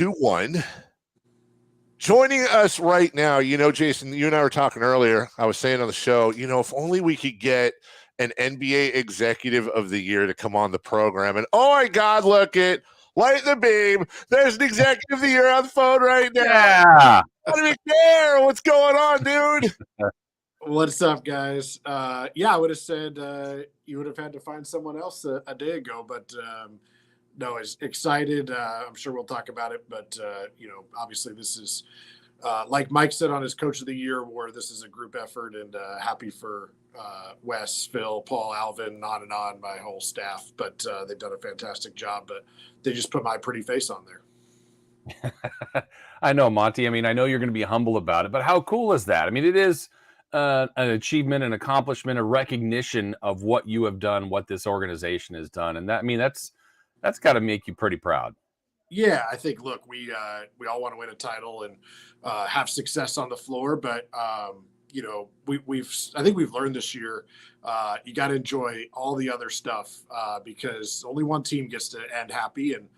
2-1. Joining us right now, Jason, you and I were talking earlier. I was saying on the show, if only we could get an NBA Executive of the Year to come on the program. And oh my God, look it. Light the beam. There's an Executive of the Year on the phone right now. Yeah. Monte McNair, what's going on, dude? What's up, guys? I would have said you would have had to find someone else a day ago, but no, it's excited. I'm sure we'll talk about it, but obviously this is like Mike said on his Coach of the Year award. This is a group effort, and happy for Wes, Phil, Paul, Alvin, on and on, my whole staff. But they've done a fantastic job. But they just put my pretty face on there. I know, Monty. I mean, I know you're going to be humble about it, but how cool is that? I mean, it is an achievement, an accomplishment, a recognition of what you have done, what this organization has done, and that's got to make you pretty proud. Yeah, I think. Look, we all want to win a title and have success on the floor, but I think we've learned this year. You got to enjoy all the other stuff because only one team gets to end happy. And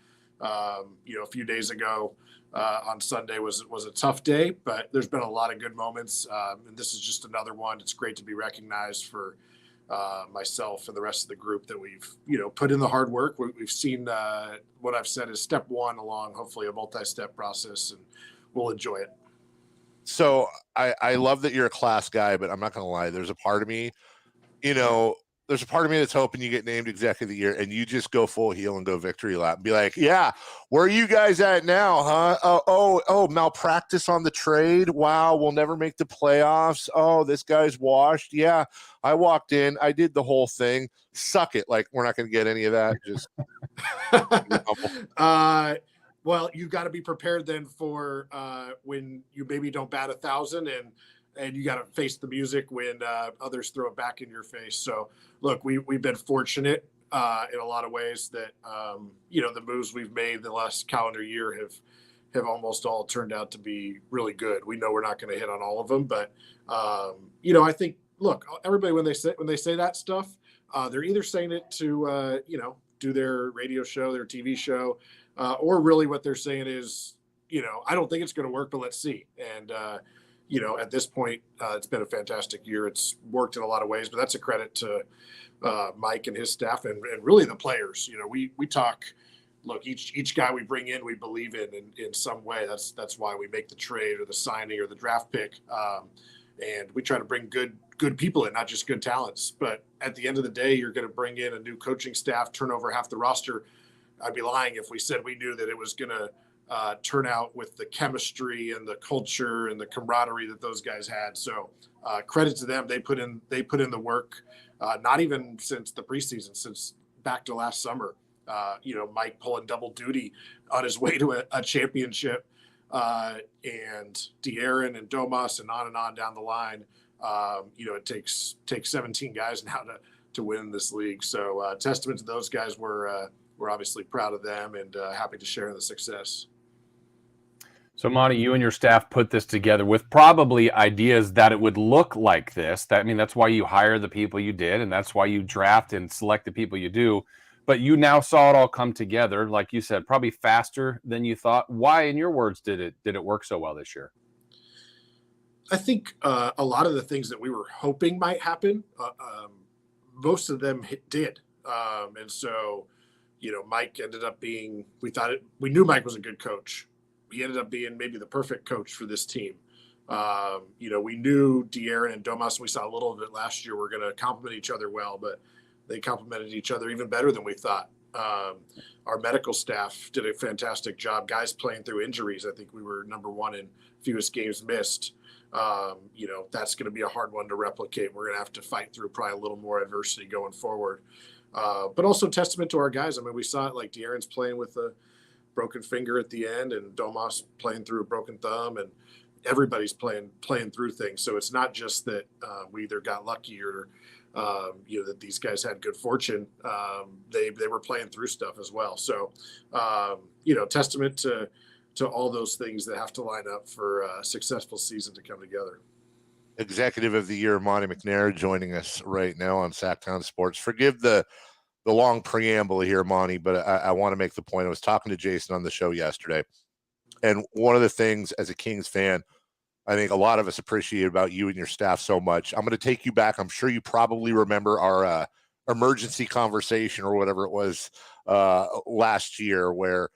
a few days ago on Sunday was a tough day, but there's been a lot of good moments, and this is just another one. It's great to be recognized for myself and the rest of the group that we've put in the hard work. We've seen what I've said is step one along hopefully a multi-step process, and we'll enjoy it. So I love that you're a class guy, but I'm not gonna lie, there's a part of me that's hoping you get named Executive of the Year and you just go full heel and go victory lap and be like, yeah, where are you guys at now, huh? Oh, malpractice on the trade. Wow, we'll never make the playoffs. Oh, this guy's washed. Yeah, I walked in, I did the whole thing. Suck it. Like, we're not going to get any of that. Just well, you've got to be prepared then for when you maybe don't bat 1,000 and you got to face the music when others throw it back in your face. So, look, we've been fortunate in a lot of ways that, the moves we've made the last calendar year have almost all turned out to be really good. We know we're not going to hit on all of them, but, I think, look, everybody, when they say that stuff, they're either saying it to, do their radio show, their TV show, or really what they're saying is, I don't think it's going to work, but let's see. And, at this point, it's been a fantastic year. It's worked in a lot of ways, but that's a credit to Mike and his staff and really the players. We talk, look, each guy we bring in, we believe in some way. That's why we make the trade or the signing or the draft pick. And we try to bring good people in, not just good talents. But at the end of the day, you're going to bring in a new coaching staff, turn over half the roster. I'd be lying if we said we knew that it was going to turn out with the chemistry and the culture and the camaraderie that those guys had. So credit to them. They put in the work, not even since the preseason, since back to last summer. Mike pulling double duty on his way to a championship, and De'Aaron and Domas and on down the line. It takes 17 guys now to win this league. So testament to those guys. We're obviously proud of them and happy to share in the success. So, Monty, you and your staff put this together with probably ideas that it would look like this. That's why you hire the people you did, and that's why you draft and select the people you do. But you now saw it all come together, like you said, probably faster than you thought. Why, in your words, did it work so well this year? I think a lot of the things that we were hoping might happen, most of them did. And so, Mike ended up being, we knew Mike was a good coach. He ended up being maybe the perfect coach for this team. We knew De'Aaron and Domas, we saw a little of it last year, were going to complement each other well, but they complemented each other even better than we thought. Our medical staff did a fantastic job. Guys playing through injuries. I think we were number one in fewest games missed. That's going to be a hard one to replicate. We're going to have to fight through probably a little more adversity going forward. But also testament to our guys. We saw it, like De'Aaron's playing with a broken finger at the end and Domas playing through a broken thumb, and everybody's playing through things. So it's not just that we either got lucky or that these guys had good fortune. They were playing through stuff as well. So testament to all those things that have to line up for a successful season to come together. Executive of the Year, Monte McNair, joining us right now on Sactown Sports. Forgive the long preamble here, Monty, but I want to make the point. I was talking to Jason on the show yesterday, And one of the things as a Kings fan, I think a lot of us appreciate about you and your staff so much. I'm going to take you back. I'm sure you probably remember our emergency conversation or whatever it was last year, where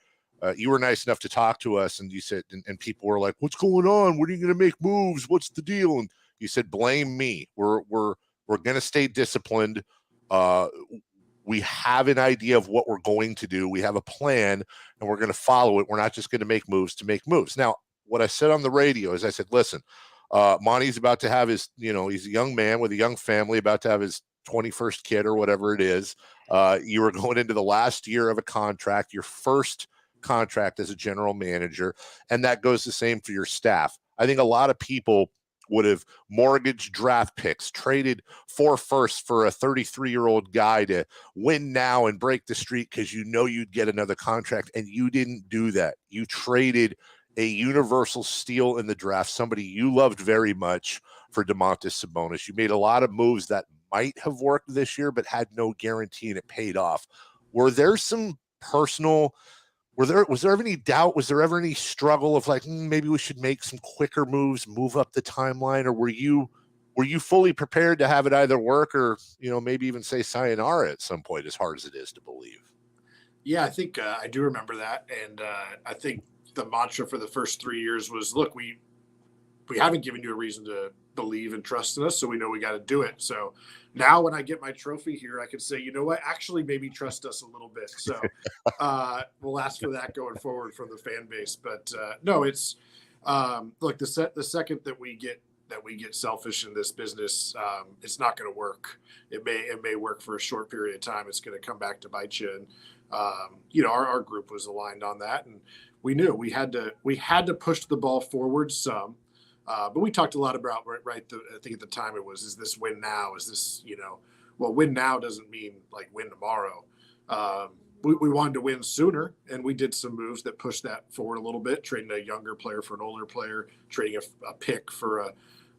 you were nice enough to talk to us, and you said, and people were like, "What's going on? When are you going to make moves? What's the deal?" And you said, "Blame me. We're going to stay disciplined. We have an idea of what we're going to do. We have a plan, and we're going to follow it. We're not just going to make moves to make moves." Now, what I said on the radio is I said, listen, Monty's about to have his, he's a young man with a young family, about to have his 21st kid or whatever it is. You were going into the last year of a contract, your first contract as a general manager, and that goes the same for your staff. I think a lot of people would have mortgaged draft picks, traded 4 firsts for a 33-year-old guy to win now and break the streak because you'd get another contract, and you didn't do that. You traded a universal steal in the draft, somebody you loved very much, for Domantas Sabonis. You made a lot of moves that might have worked this year but had no guarantee, and it paid off. Was there ever any doubt? Was there ever any struggle of like, maybe we should make some quicker moves, move up the timeline? Or were you fully prepared to have it either work or, maybe even say sayonara at some point, as hard as it is to believe? Yeah, I think I do remember that. And I think the mantra for the first 3 years was, look, we haven't given you a reason to believe and trust in us, so we know we got to do it. So now when I get my trophy here, I can say, you know what, actually maybe trust us a little bit. So we'll ask for that going forward from the fan base. But no, it's look, the second that we get selfish in this business, it's not going to work. It may work for a short period of time. It's going to come back to bite you. And our group was aligned on that, and we knew we had to push the ball forward some. But we talked a lot about, I think at the time it was, is this win now? Is this, well, win now doesn't mean like win tomorrow. We wanted to win sooner, and we did some moves that pushed that forward a little bit, trading a younger player for an older player, trading a pick for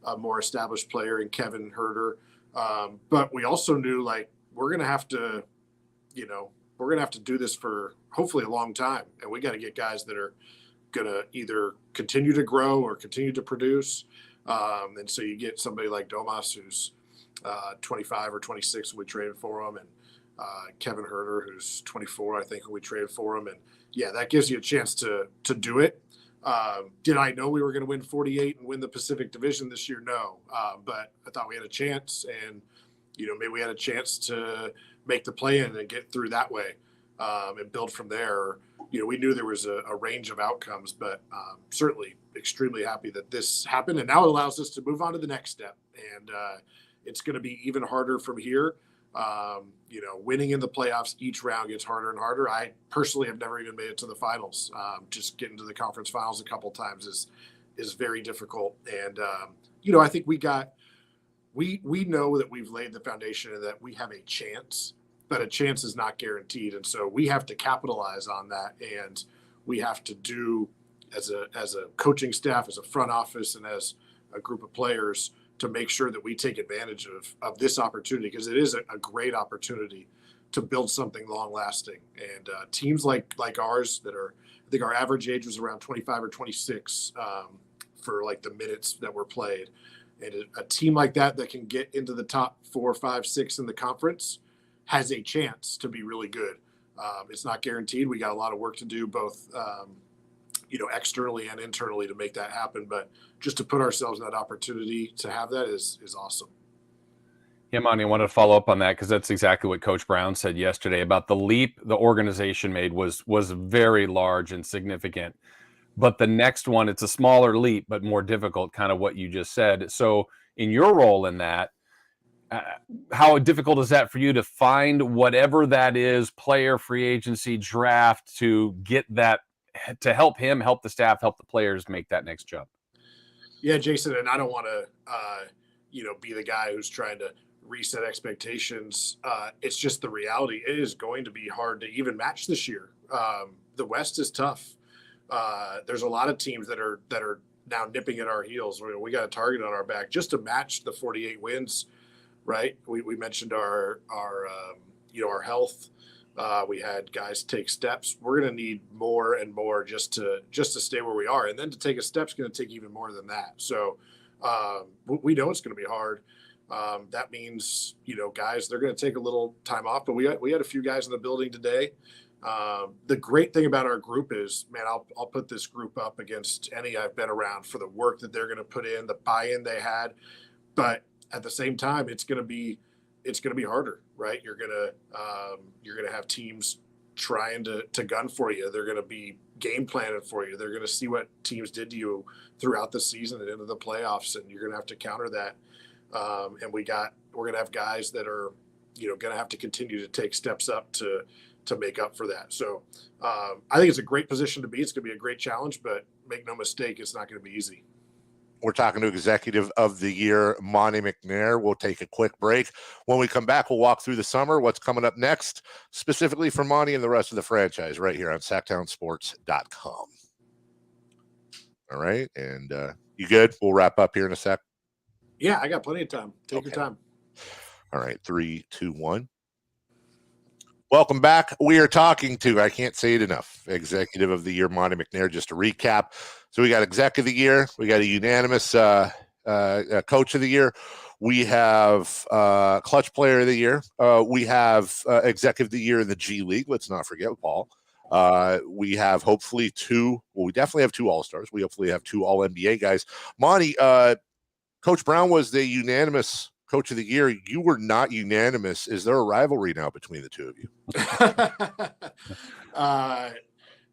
a more established player in Kevin Herter. But we also knew, like, we're going to have to do this for hopefully a long time. And we got to get guys that are going to either continue to grow or continue to produce. And so you get somebody like Domas, who's 25 or 26 when we traded for him, and Kevin Herter, who's 24, I think, when we traded for him. And yeah, that gives you a chance to do it. Did I know we were going to win 48 and win the Pacific Division this year? No. But I thought we had a chance, and maybe we had a chance to make the play-in and get through that way, and build from there. We knew there was a range of outcomes, but certainly extremely happy that this happened. And now it allows us to move on to the next step. And it's going to be even harder from here. Winning in the playoffs, each round gets harder and harder. I personally have never even made it to the finals. Just getting to the conference finals a couple times is very difficult. And, I think we know that we've laid the foundation and that we have a chance, but a chance is not guaranteed. And so we have to capitalize on that. And we have to do, as a coaching staff, as a front office, and as a group of players, to make sure that we take advantage of this opportunity, because it is a great opportunity to build something long lasting. And teams like ours that are, I think our average age was around 25 or 26 for like the minutes that were played. And a team like that can get into the top 4, 5, 6 in the conference has a chance to be really good. It's not guaranteed. We got a lot of work to do, both externally and internally, to make that happen. But just to put ourselves in that opportunity to have that is awesome. Yeah, Monty, I wanted to follow up on that, because that's exactly what Coach Brown said yesterday about the leap the organization made was very large and significant. But the next one, it's a smaller leap, but more difficult, kind of what you just said. So in your role in that, how difficult is that for you to find whatever that is, player, free agency, draft, to get that, to help him, help the staff, help the players make that next jump? Yeah, Jason, and I don't want to, be the guy who's trying to reset expectations. It's just the reality. It is going to be hard to even match this year. The West is tough. There's a lot of teams that are now nipping at our heels. We got a target on our back just to match the 48 wins, right? We mentioned our health. We had guys take steps. We're going to need more and more just to stay where we are, and then to take a step is going to take even more than that. So we know it's going to be hard. That means, guys, they're going to take a little time off. But we had a few guys in the building today. The great thing about our group is, man, I'll put this group up against any I've been around for the work that they're going to put in, the buy-in they had. But at the same time, it's going to be harder, right? You're going to have teams trying to gun for you. They're going to be game planning for you. They're going to see what teams did to you throughout the season and into the playoffs, and you're going to have to counter that. And we're going to have guys that are, going to have to continue to take steps up to make up for that. So I think it's a great position to be. It's going to be a great challenge, but make no mistake, it's not going to be easy. We're talking to Executive of the Year, Monte McNair. We'll take a quick break. When we come back, we'll walk through the summer, what's coming up next, specifically for Monte and the rest of the franchise right here on SactownSports.com. All right. And you good? We'll wrap up here in a sec. Yeah, I got plenty of time. Take your time. All right. 3, 2, 1. Welcome back. We are talking to, I can't say it enough, Executive of the Year, Monte McNair. Just to recap. So we got Executive of the Year. We got a unanimous Coach of the Year. We have Clutch Player of the Year. We have Executive of the Year in the G League. Let's not forget Paul. We have hopefully we definitely have 2 All-Stars. We hopefully have 2 All-NBA guys. Monte, Coach Brown was the unanimous Coach of the Year. You were not unanimous. Is there a rivalry now between the two of you?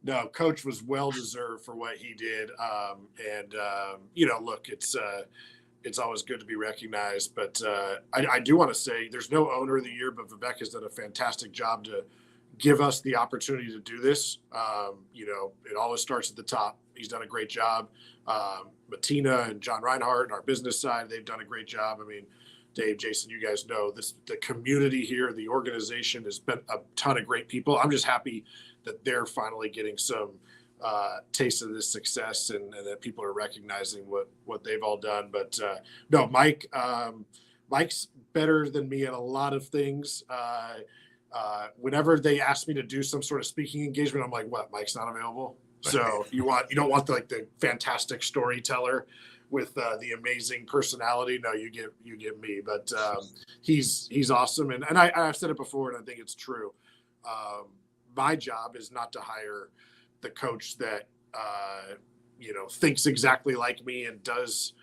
No, Coach was well-deserved for what he did. Look, it's always good to be recognized, but I do want to say there's no owner of the year, but Vivek has done a fantastic job to give us the opportunity to do this. It always starts at the top. He's done a great job. Martina and John Reinhardt and our business side, they've done a great job. I mean, Dave, Jason, you guys know this, the community here, the organization has been a ton of great people. I'm just happy that they're finally getting some taste of this success and that people are recognizing what they've all done. But no, Mike's better than me at a lot of things. Whenever they ask me to do some sort of speaking engagement, I'm like, what, Mike's not available? So you don't want the fantastic storyteller with the amazing personality. No, you get me, but he's awesome. And I've said it before, and I think it's true. My job is not to hire the coach that, thinks exactly like me and does,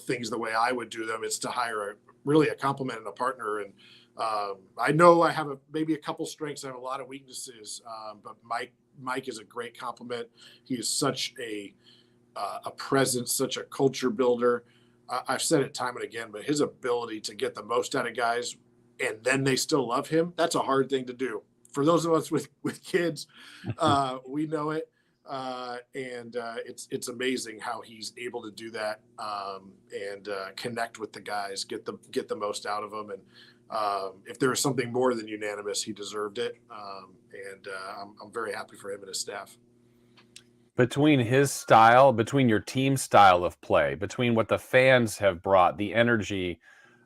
things the way I would do them. It's to hire really a complement and a partner. And I know I have maybe a couple strengths. I have a lot of weaknesses, but Mike is a great complement. He is such a presence, such a culture builder. I've said it time and again, but his ability to get the most out of guys and then they still love him, that's a hard thing to do. For those of us with kids, we know it. It's amazing how he's able to do that and connect with the guys, get the most out of them. And if there was something more than unanimous, he deserved it. I'm very happy for him and his staff. Between his style, between your team style of play, between what the fans have brought, the energy,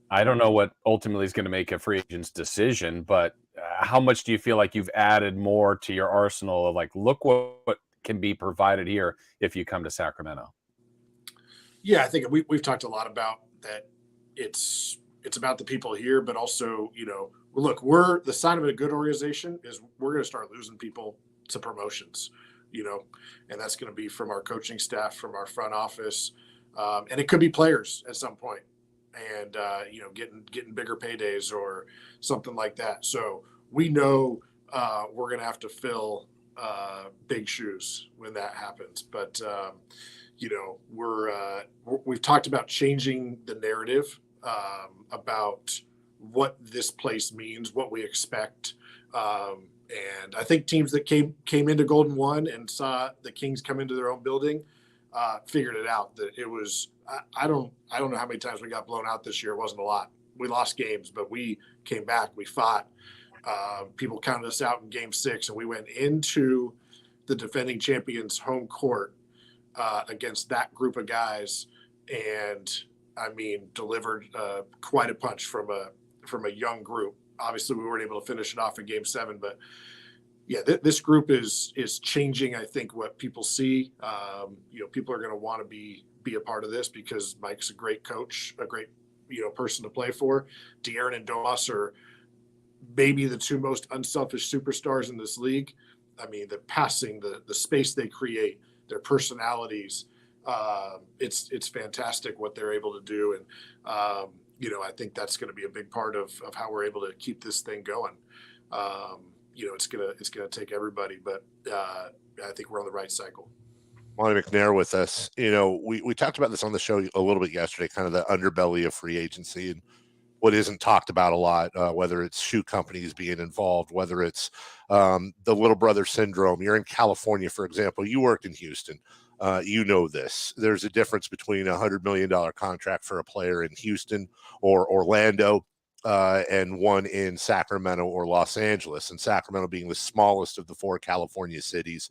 I don't know what ultimately is going to make a free agent's decision, but how much do you feel like you've added more to your arsenal of look what can be provided here if you come to Sacramento? Yeah, I think we've talked a lot about that. It's about the people here, but also, look, we're the sign of a good organization is we're going to start losing people to promotions, and that's going to be from our coaching staff, from our front office. And it could be players at some point and, getting bigger paydays or something like that. So we know we're going to have to fill big shoes when that happens. But, we've talked about changing the narrative about what this place means, what we expect. And I think teams that came into Golden One and saw the Kings come into their own building figured it out. That it was I don't know how many times we got blown out this year. It wasn't a lot. We lost games, but we came back. We fought. People counted us out in Game 6, and we went into the defending champions' home court against that group of guys, and delivered quite a punch from a young group. obviously we weren't able to finish it off in Game 7, but yeah, this group is changing. I think what people see. People are going to want to be a part of this because Mike's a great coach, a great person to play for. De'Aaron and Domas are maybe the two most unselfish superstars in this league. I mean, the passing, the space they create, their personalities. It's fantastic what they're able to do, and I think that's going to be a big part of how we're able to keep this thing going. It's gonna take everybody, but I think we're on the right cycle. Monte McNair with us. We talked about this on the show a little bit yesterday, kind of the underbelly of free agency and what isn't talked about a lot, whether it's shoe companies being involved, whether it's the little brother syndrome. You're in California, for example. You worked in Houston. This. There's a difference between $100 million contract for a player in Houston or Orlando and one in Sacramento or Los Angeles, and Sacramento being the smallest of the 4 California cities.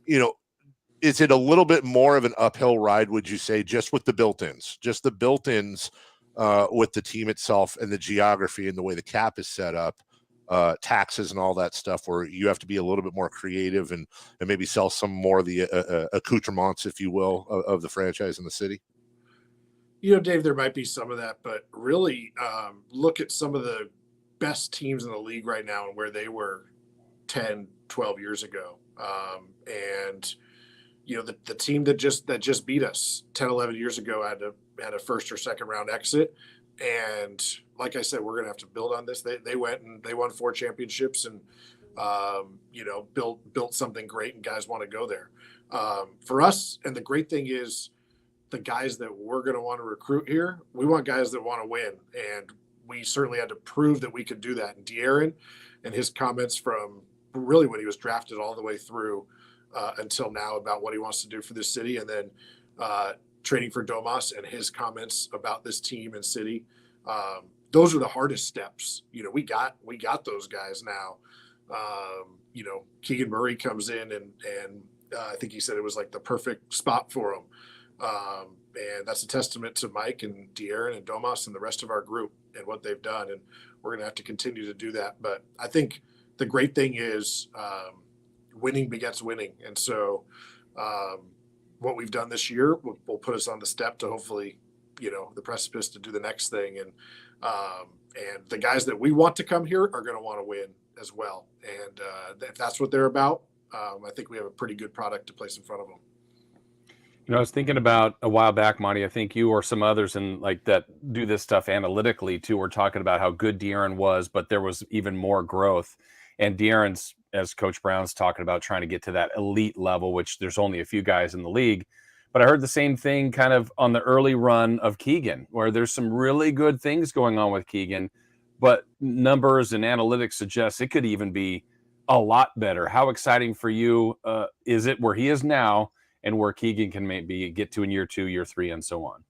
Is it a little bit more of an uphill ride, would you say, just with the built-ins, with the team itself and the geography and the way the cap is set up, taxes and all that stuff, where you have to be a little bit more creative and maybe sell some more of the accoutrements, if you will, of the franchise in the city? Dave, there might be some of that, but really look at some of the best teams in the league right now and where they were 10, 12 years ago. The team that just beat us 10, 11 years ago had a first or second round exit. And like I said, we're going to have to build on this. They went and they won 4 championships and, built something great, and guys want to go there. For us, and the great thing is, the guys that we're going to want to recruit here, we want guys that want to win. And we certainly had to prove that we could do that. And De'Aaron and his comments from really when he was drafted all the way through until now about what he wants to do for this city, and then training for Domas and his comments about this team and city. Those are the hardest steps. We got those guys now. Keegan Murray comes in and I think he said it was like the perfect spot for him. And that's a testament to Mike and De'Aaron and Domas and the rest of our group and what they've done. And we're going to have to continue to do that. But I think the great thing is winning begets winning. And so what we've done this year will put us on the step to hopefully, the precipice to do the next thing. And the guys that we want to come here are going to want to win as well. And if that's what they're about, I think we have a pretty good product to place in front of them. I was thinking about a while back, Monty, I think you or some others and like that do this stuff analytically too, were talking about how good De'Aaron was, but there was even more growth. And De'Aaron's, as Coach Brown's talking about, trying to get to that elite level, which there's only a few guys in the league. But I heard the same thing kind of on the early run of Keegan, where there's some really good things going on with Keegan, but numbers and analytics suggest it could even be a lot better. How exciting for you is it where he is now, and where Keegan can maybe get to in year 2, year 3, and so on?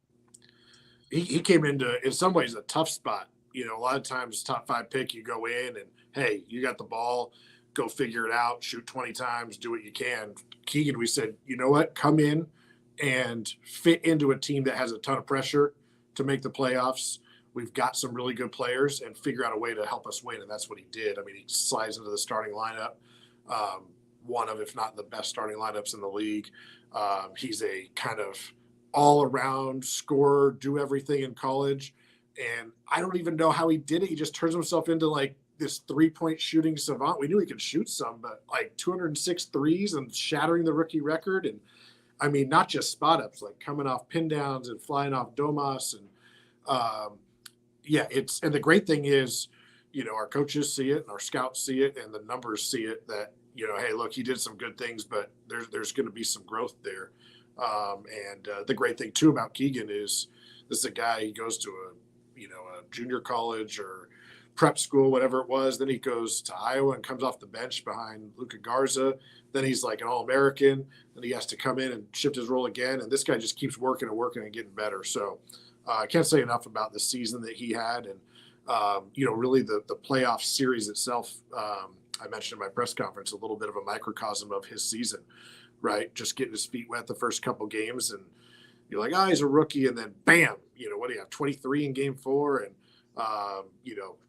He came into, in some ways, a tough spot. A lot of times top 5 pick, you go in and, hey, you got the ball, go figure it out, shoot 20 times, do what you can. Keegan, we said, you know what, come in and fit into a team that has a ton of pressure to make the playoffs. We've got some really good players, and figure out a way to help us win. And that's what he did. I mean, he slides into the starting lineup. One of, if not the best starting lineups in the league. He's a kind of all-around scorer, do everything in college. And I don't even know how he did it. He just turns himself into like this 3-point shooting savant. We knew he could shoot some, but like 206 threes and shattering the rookie record. And I mean, not just spot ups, like coming off pin downs and flying off Domas. And and the great thing is, our coaches see it and our scouts see it and the numbers see it that, hey, look, he did some good things, but there's going to be some growth there. The great thing too about Keegan is this is a guy, he goes to a junior college or prep school, whatever it was. Then he goes to Iowa and comes off the bench behind Luka Garza. Then he's like an All-American. Then he has to come in and shift his role again. And this guy just keeps working and getting better. So I can't say enough about the season that he had. And, really the playoff series itself, I mentioned in my press conference, a little bit of a microcosm of his season, right? Just getting his feet wet the first couple games, and you're like, he's a rookie, and then bam, what do you have, 23 in game 4, and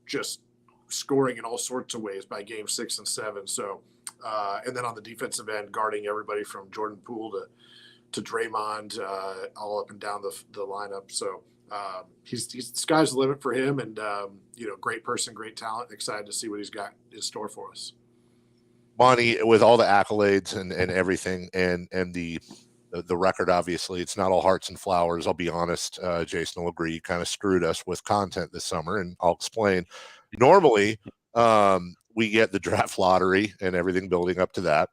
just scoring in all sorts of ways by game 6 and 7. So, and then on the defensive end, guarding everybody from Jordan Poole to Draymond, all up and down the lineup. So he's the sky's the limit for him, and great person, great talent. Excited to see what he's got in store for us. Monty, with all the accolades and everything, and the record, obviously, it's not all hearts and flowers. I'll be honest. Jason will agree. You kind of screwed us with content this summer, and I'll explain. Normally, we get the draft lottery and everything building up to that.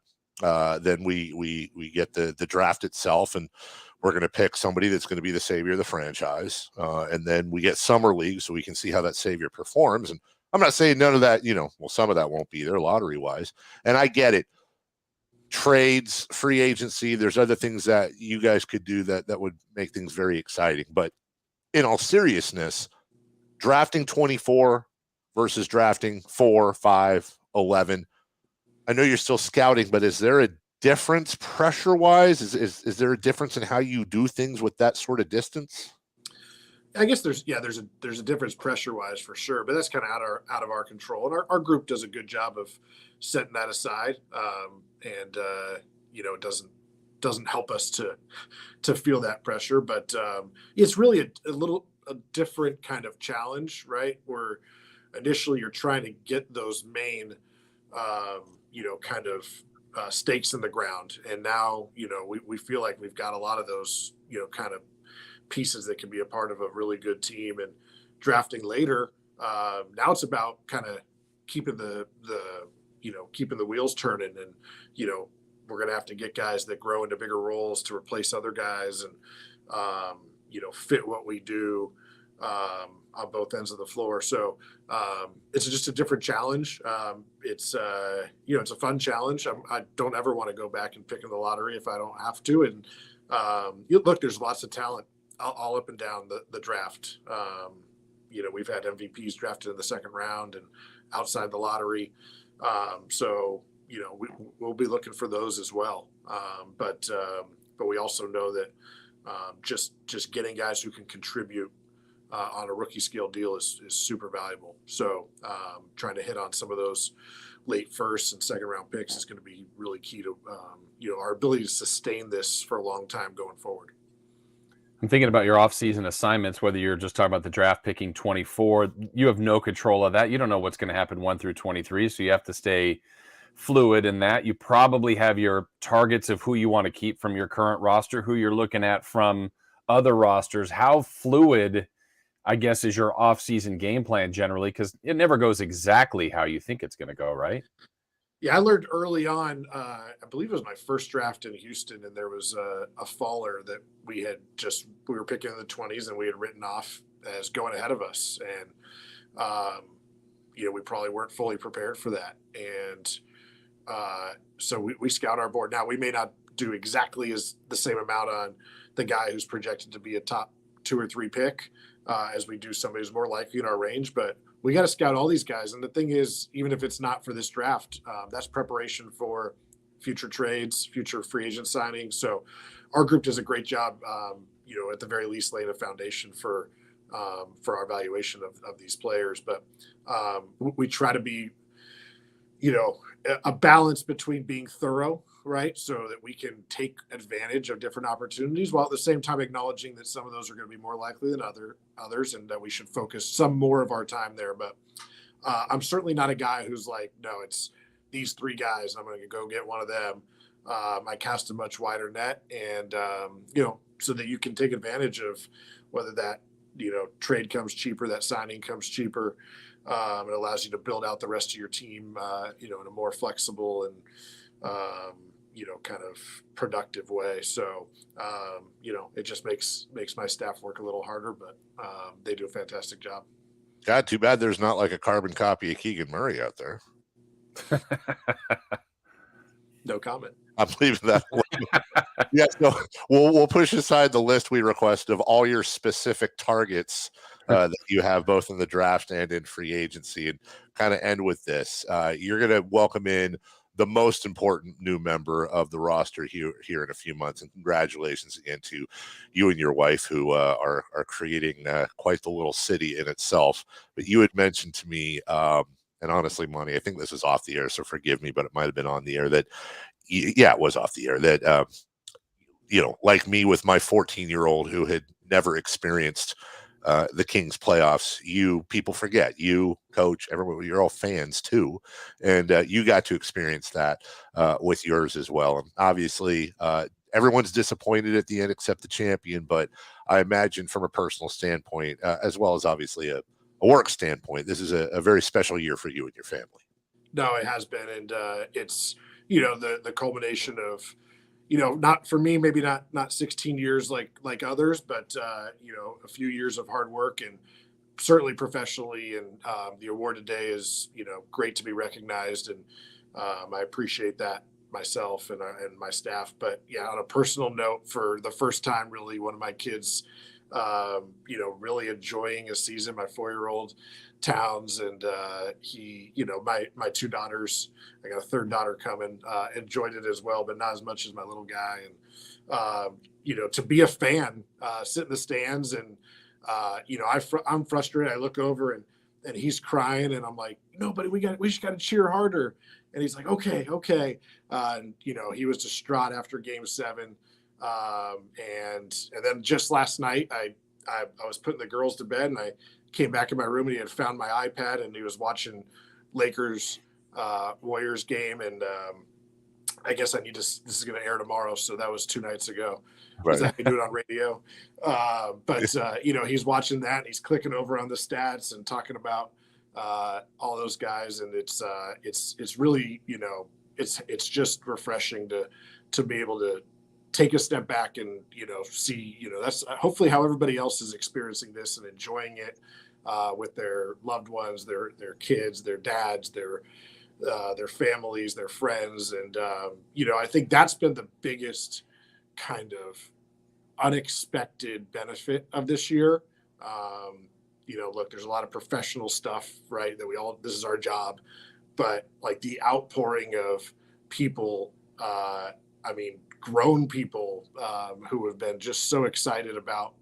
Then we get the draft itself, and we're going to pick somebody that's going to be the savior of the franchise. And then we get summer league, so we can see how that savior performs. And I'm not saying none of that, some of that won't be there lottery wise. And I get it. Trades, free agency, there's other things that you guys could do that would make things very exciting. But in all seriousness, drafting 24 versus drafting 4, 5, 11. I know you're still scouting, but is there a difference pressure-wise? Is there a difference in how you do things with that sort of distance? I guess there's a difference pressure-wise for sure, but that's kind of out of our control. And our group does a good job of setting that aside, and it doesn't help us to feel that pressure. But it's really a different kind of challenge, right? Where initially you're trying to get those main stakes in the ground. And now, we feel like we've got a lot of those, kind of pieces that can be a part of a really good team. And drafting later, now it's about kind of keeping the wheels turning. And, we're going to have to get guys that grow into bigger roles to replace other guys and, fit what we do on both ends of the floor. So it's just a different challenge. It's a fun challenge. I don't ever want to go back and pick in the lottery if I don't have to. And look, there's lots of talent all up and down the draft. We've had MVPs drafted in the second round and outside the lottery. We'll be looking for those as well. But we also know that just getting guys who can contribute on a rookie scale deal is super valuable. So trying to hit on some of those late first and second round picks is going to be really key to our ability to sustain this for a long time going forward. I'm thinking about your off-season assignments, whether you're just talking about the draft picking 24, you have no control of that. You don't know what's going to happen 1 through 23, so you have to stay fluid in that. You probably have your targets of who you want to keep from your current roster, who you're looking at from other rosters. How fluid, I guess, is your off-season game plan generally? Because it never goes exactly how you think it's going to go, right? Yeah, I learned early on, I believe it was my first draft in Houston, and there was a faller that we were picking in the 20s and we had written off as going ahead of us. And, we probably weren't fully prepared for that. And so we scout our board. Now, we may not do exactly the same amount on the guy who's projected to be a top 2 or 3 pick as we do somebody who's more likely in our range, but we got to scout all these guys. And the thing is, even if it's not for this draft, that's preparation for future trades, future free agent signings. So our group does a great job, at the very least, laying a foundation for our evaluation of these players. But we try to be, a balance between being thorough, right? So that we can take advantage of different opportunities while at the same time acknowledging that some of those are going to be more likely than others and that we should focus some more of our time there. But I'm certainly not a guy who's like, no, it's these 3 guys. I'm going to go get one of them. I cast a much wider net and, so that you can take advantage of whether that, trade comes cheaper, that signing comes cheaper. It allows you to build out the rest of your team, in a more flexible and, kind of productive way. So, it just makes my staff work a little harder, but they do a fantastic job. God, too bad there's not like a carbon copy of Keegan Murray out there. No comment. I'm leaving that alone. Yeah, so we'll push aside the list we request of all your specific targets that you have both in the draft and in free agency, and kind of end with this. You're going to welcome in the most important new member of the roster here in a few months, and congratulations again to you and your wife who are creating quite the little city in itself. But you had mentioned to me and honestly, Monty, I think this is off the air, so forgive me, but it might have been on the air that, yeah, it was off the air that, like me with my 14-year-old who had never experienced the Kings playoffs, people forget, you, coach, everyone, you're all fans too. And you got to experience that with yours as well. And obviously, everyone's disappointed at the end except the champion. But I imagine from a personal standpoint, as well as obviously a work standpoint, this is a very special year for you and your family. No, it has been. And it's, the culmination of, not for me, maybe not 16 years like others, but a few years of hard work, and certainly professionally. And the award today is, great to be recognized, and I appreciate that myself and my staff. But yeah, on a personal note, for the first time, really, one of my kids, really enjoying a season, my 4-year-old Towns, and he, my 2 daughters, I got a 3rd daughter coming, enjoyed it as well, but not as much as my little guy. And to be a fan, sit in the stands, and I'm frustrated. I look over, and he's crying, and I'm like, no, but we just got to cheer harder. And he's like, okay. And he was distraught after Game 7. And then just last night, I was putting the girls to bed, and I came back in my room, and he had found my iPad, and he was watching Lakers Warriors game. And I guess this is going to air tomorrow. So that was 2 nights ago. Right. I can do it on radio. But he's watching that, and he's clicking over on the stats and talking about all those guys. And it's really, it's just refreshing to be able to take a step back and, see, that's hopefully how everybody else is experiencing this and enjoying it with their loved ones, their kids, their dads, their families, their friends. And, I think that's been the biggest kind of unexpected benefit of this year. Look, there's a lot of professional stuff, right, that this is our job, but like the outpouring of people, grown people who have been just so excited about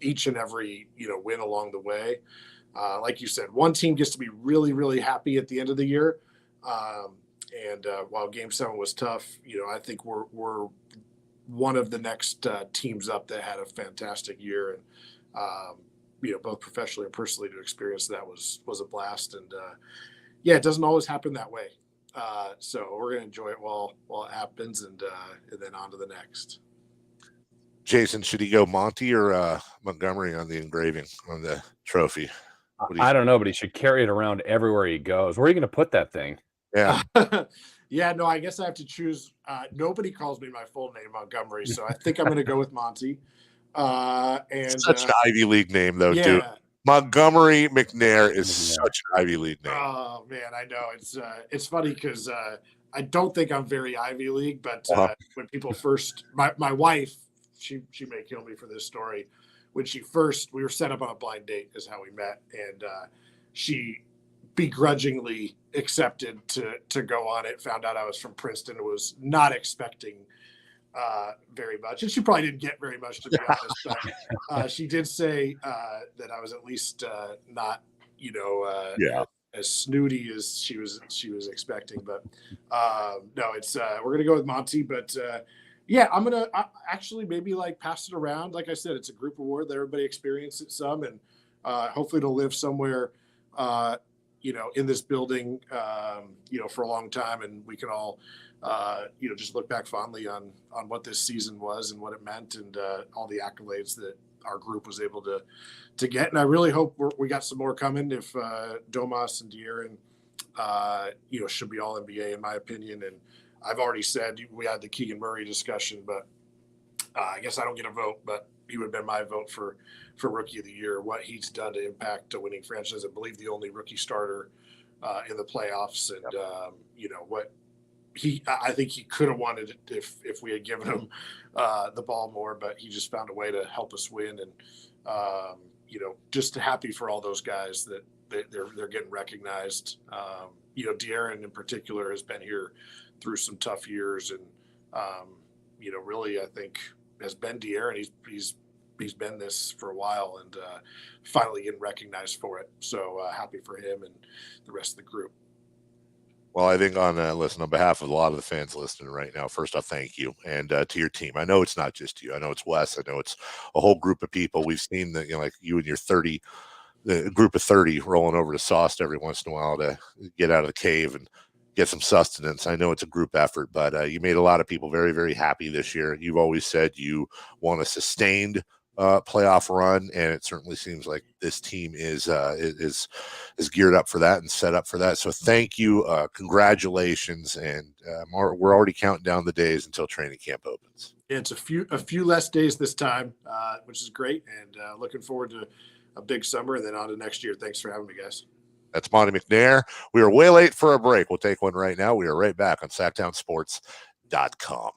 each and every, win along the way. Like you said, one team gets to be really, really happy at the end of the year. And while Game 7 was tough, I think we're one of the next teams up that had a fantastic year. And, both professionally and personally, to experience that was a blast. And it doesn't always happen that way. So we're going to enjoy it while it happens, and then on to the next. Jason, should he go Monty or Montgomery on the engraving on the trophy? I don't know, but he should carry it around everywhere he goes. Where are you going to put that thing? Yeah. Yeah, no, I guess I have to choose. Nobody calls me my full name, Montgomery, so I think I'm going to go with Monty. And such an Ivy League name, though, yeah. dude. Montgomery McNair is such an Ivy League name. Oh man, I know it's funny because I don't think I'm very Ivy League, but when people first, my wife, she may kill me for this story. When we were set up on a blind date, is how we met, and she begrudgingly accepted to go on it. Found out I was from Princeton, was not expecting very much, and she probably didn't get very much, to be honest. But she did say that I was at least not, as snooty as she was expecting. But no, it's we're gonna go with Monty. But I'm gonna actually maybe pass it around. Like I said, it's a group award that everybody experiences it some, and hopefully it'll live somewhere, in this building, for a long time, and we can all, just look back fondly on what this season was and what it meant, and all the accolades that our group was able to get. And I really hope we got some more coming. If Domas and De'Aaron, should be all NBA, in my opinion. And I've already said we had the Keegan Murray discussion, but I guess I don't get a vote, but he would have been my vote for Rookie of the Year. What he's done to impact a winning franchise, I believe the only rookie starter in the playoffs, and what I think he could have wanted it if we had given him the ball more, but he just found a way to help us win. And just happy for all those guys that they're getting recognized. De'Aaron in particular has been here through some tough years, and really I think has been De'Aaron. He's been this for a while, and finally getting recognized for it. So happy for him and the rest of the group. Well, I think listen, on behalf of a lot of the fans listening right now, first off, thank you. And to your team, I know it's not just you. I know it's Wes. I know it's a whole group of people. We've seen that, like you and your 30, the group of 30 rolling over to Sauced every once in a while to get out of the cave and get some sustenance. I know it's a group effort, but you made a lot of people very, very happy this year. You've always said you want a sustained playoff run, and it certainly seems like this team is geared up for that and set up for that. So thank you, congratulations, and we're already counting down the days until training camp opens. It's a few less days this time, which is great, and looking forward to a big summer and then on to next year. Thanks for having me, guys. That's Monte McNair. We are way late for a break. We'll take one right now. We are right back on SactownSports.com.